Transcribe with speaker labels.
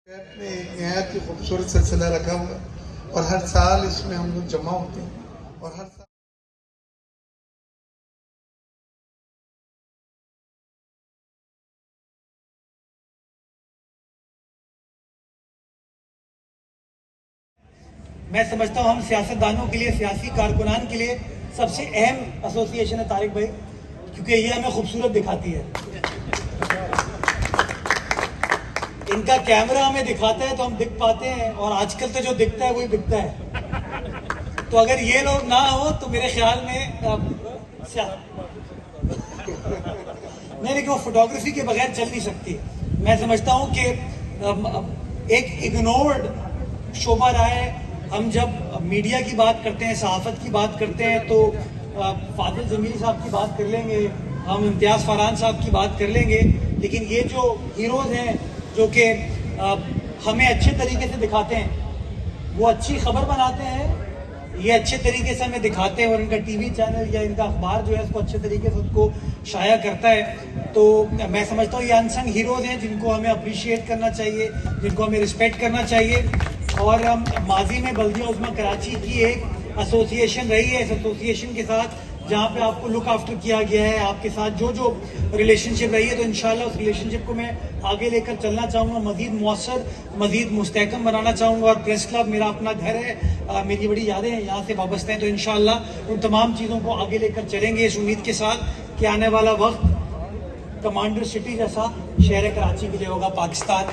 Speaker 1: में एक नहायत ही खूबसूरत सिलसिला रखा हुआ है और हर साल इसमें हम लोग जमा होते हैं और हर साल
Speaker 2: मैं समझता हूँ हम सियासतदानों के लिए, सियासी कारकुनान के लिए सबसे अहम एसोसिएशन है तारिक भाई, क्योंकि ये हमें खूबसूरत दिखाती है। इनका कैमरा हमें दिखाता है तो हम दिख पाते हैं, और आजकल तो जो दिखता है वही बिकता है। तो अगर ये लोग ना हो तो मेरे ख्याल में नहीं, लेकिन वो फोटोग्राफी के बगैर चल नहीं सकती। मैं समझता हूँ कि एक इग्नोर्ड शोबा रहा है। हम जब मीडिया की बात करते हैं, सहाफत की बात करते हैं, तो फादिल जमील साहब की बात कर लेंगे, हम इम्तियाज़ फरहान साहब की बात कर लेंगे, लेकिन ये जो हीरोज़ हैं जो कि हमें अच्छे तरीके से दिखाते हैं, वो अच्छी खबर बनाते हैं, ये अच्छे तरीके से हमें दिखाते हैं, और इनका टीवी चैनल या इनका अखबार जो है उसको अच्छे तरीके से उसको शाया करता है। तो मैं समझता हूँ ये अनसंग हीरोज़ हैं जिनको हमें अप्रिशिएट करना चाहिए, जिनको हमें रिस्पेक्ट करना चाहिए। और माजी में बल्दिया उज़्मा कराची की एक एसोसिएशन रही है, इस एसोसिएशन के साथ जहाँ पे आपको लुक आफ्टर किया गया है, आपके साथ जो रिलेशनशिप रही है, तो इंशाल्लाह उस रिलेशनशिप को मैं आगे लेकर चलना चाहूँगा, मज़ीद मौसर, मज़ीद मुस्तहकम बनाना चाहूँगा। और प्रेस क्लब मेरा अपना घर है, मेरी बड़ी यादें हैं यहाँ से वाबस्ते हैं, तो इंशाल्लाह उन तमाम चीज़ों को आगे लेकर चलेंगे इस उम्मीद के साथ कि आने वाला वक्त कमांडर सिटी जैसा शहर कराची के लिए होगा पाकिस्तान।